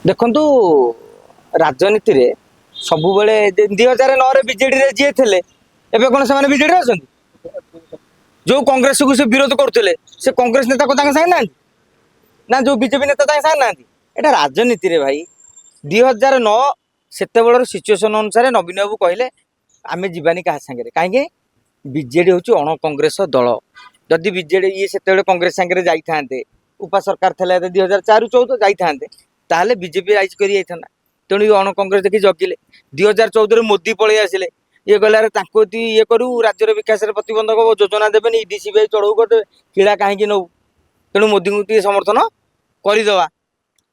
ଦେଖନ୍ତୁ ରାଜନୀତି ରେ ସବୁବେଳେ 2009 ବିଜେଡି ରେ ଯିଏ ଥିଲେ ଏବେ କଣ ସେମାନେ ବିଜେଡି ରେ ଅଛନ୍ତି? ଯୋଉ କଂଗ୍ରେସ କୁ ସେ ବିରୋଧ କରୁଥିଲେ ସେ କଂଗ୍ରେସ ନେତା को ତାଙ୍କ ସାଙ୍ଗେ ନାହାନ୍ତି ନା ଯୋଉ ବିଜେପି ନେତା ତାଙ୍କ ସାଙ୍ଗେ ନାହାନ୍ତି? ଏଟା ରାଜନୀତି ରେ ଭାଇ 2009 ସେତେବେଳର ସିଚୁଏସन ଅନୁसाରେ ନବୀନ ବାबू କହିଲେ ଆମେ ଯିବାନି କାହା ସାଙ୍ଗରେ କାହିଁକି ବିଜେଡି ହଉଛି ଅଣ କଂଗ୍ରେସ ଦଳ। ଯଦି ବିଜେଡି ଇଏ ସେତେବେଳେ କଂଗ୍ରେସ ସାଙ୍ଗରେ ଯାଇଥାନ୍ତେ ଉପା ସରକାର ଥିଲା 2004-14 ଯାଇଥାନ୍ତେ ତାହେଲେ ବିजेपी राइज कर जाइथा तेणु अण कांग्रेस देखिए जगिले 2014 मोदी पलि आसिले ये गलार ये करू राज्यर विकास प्रतिबंधक योजना देवे डीसीबीआई चढ़ऊ करदे किड़ा कहीं नौ तेणु मोदी को समर्थन करदे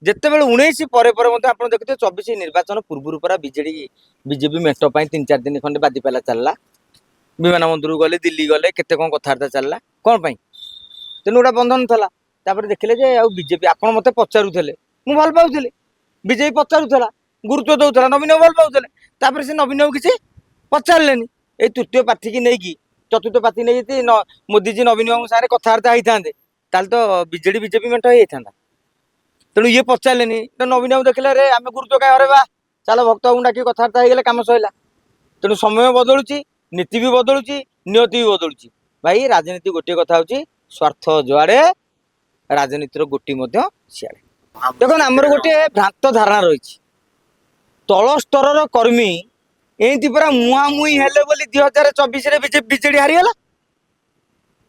जिते बड़े 19 पर आप देखते 24 निर्वाचन पूर्व पूरा बीजेपी मेट 3-4 दिन खंडे बादी पाला चलला विमान बंदर गले दिल्ली गले केते कौन कथबार्ता चलला कौन तेणु गोटा बंधन था देखिले बीजेपी आप मत पचारूले मु भल पाऊली बीजेपी पचारूला गुरुत्व दौला नवीन भल पाऊे से नवीन किसी पचारे ये तृतीय प्रार्थी की नहीं चतुर्थ प्रार्थी नहीं मोदीजी नवीन बाबू सारे कथबार्ता होते तो बीजेडी बीजेपी मेट हो तेणु ये पचारे नवीन बाबू देखिले रे आम गुरुत्व कहीं हरवा चल भक्त बाबू डाक कथबार्ता हो कम सरला तेणु समय बदलुची नीति भी बदलुची नियति भी बदलुची भाई राजनीति गोटे कथा हूँ स्वार्थ जुआड़े राजनीतिर गोटी सियाड़े देखो आमर गोटे भ्रांत धारणा रही तल स्तर कर्मी एमती पूरा मुहांमुही हेले बोली 2024 बीजेडी हारीगला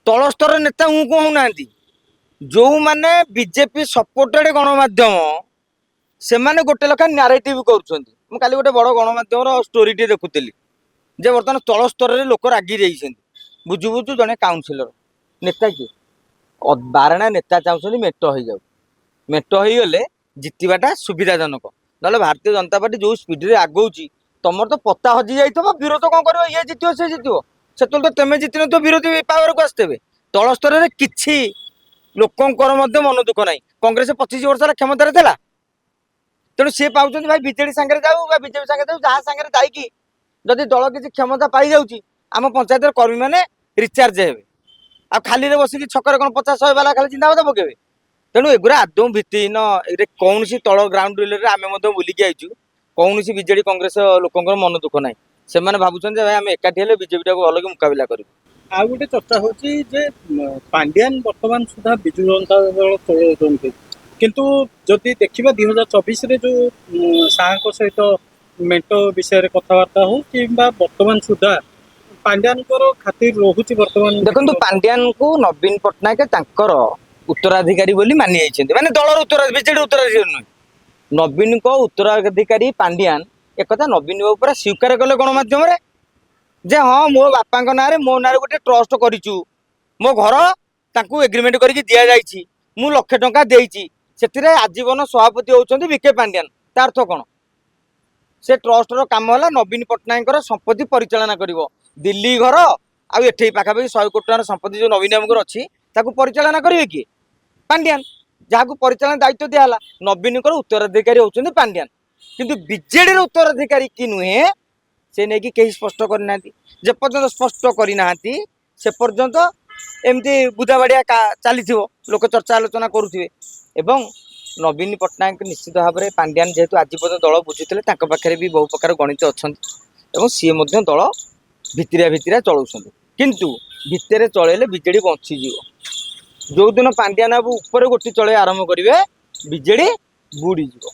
तल स्तर नेता हूँ कहूना जो मैंने बीजेपी सपोर्टेड गणमाध्यम से माने गोटे लेखा नारेटिव कर गोटे बड़ गणमाध्यम स्टोरी टे देखुली जे बर्तमान तल स्तर में लोक रागी जाइए बुझु बुझु जड़े काउनसिलर नेता किए बारणा नेता चाहते मेट हो जाऊ मेट हो गले जितवाटा सुविधाजनक ना भारतीय जनता पार्टी जो स्पीड रे आगौची तुम तो पत्ता हजि जाइए विरोध कौन कर ये जितो सी जितो से तो तेमे जितने तो विरोधी पावर को आसते तल स्तर में कि लोकंर मन दुख ना कांग्रेस 25 वर्ष क्षमतार था तेणु सी पाँच भाई बीजेडी सागर जाऊ बीजेपी सागर जाऊ जहाँ सागर जाकि जदि दल किसी क्षमता पाई जाऊँगी आम पंचायत कर्मी मैंने रिचार्ज हे आ खाली बसिक छक 50-100 वाला खाली चिंताबाद पकेबे तेणु एगुरा आदौ भित्तिहीन कौन तल ग्राउंड रिलेट आम बुलिकी आईचु कौन बीजेडी कांग्रेस लोकंर मन दुख ना से भावुं भाई आम एकाठी हेले बीजेपी टाक भल मुकाबिला करूँ। आ गोटे चर्चा होची जे पांड्यान वर्तमान सुधा विजु जनता दल चलाउछन्ति किंतु जदि देखिबा 2024 रे जो साहक सहित मेंट विषय रे कथबार्ता हो किंबा वर्तमान सुधा पांड्यान खातिर रोहुची वर्तमान देखंतु पांड्यान को नवीन पट्टनायक तांकर उत्तराधिकारी बोली मानि जाइछन्ति माने दलर उत्तराधिकारी बीजेडी उत्तराधिकारी नुहे नवीन को उत्तराधिकारी पांड्यान एक कथा नवीन बाबू पूरा स्वीकार कले गणमाध्यम रे जे हाँ मो बापा ना मो ना गोटे ट्रस्ट करूँ मो घर तांकू एग्रीमेंट करके दि जाइए मु लक्षे टंका देइछि से आजीवन सभापति होउछन्ति बीके पांड्यान तार अर्थ कौन से ट्रस्ट रो काम है नवीन पट्टनायक संपत्ति परिचालना करिवो दिल्ली घर आउ एठे पाखापाखि 100 कोटी टंकार संपत्ति जो नवीन बाबू अच्छी ताकू परिचालना करिवे कि पांड्यान जहाँ परिचालन दायित्व दिहला नवीन उत्तराधिकारी होउछन्ति पांड्यान किंतु बीजेडी उत्तराधिकारी कि नुहे से नहीं कहीं स्पष्ट करना जे पर्यंत स्पष्ट करना से पर्यंत एमती बुदाबाड़िया चली लोक चर्चा आलोचना करुवे एवं नवीन पट्टनायक निश्चित भाव में पांड्यान जेहेतु आज पर्यटन दल बुझुते पाखे भी बहु प्रकार गणित अच्छा सी दल भितरिया चलाउछन्ति किंतु भितर चलैले बीजेडी बंचीज जो दिन पांड्यान बाबू ऊपर गोटी चलै आरंभ करेंगे बीजेडी बुड़ीज।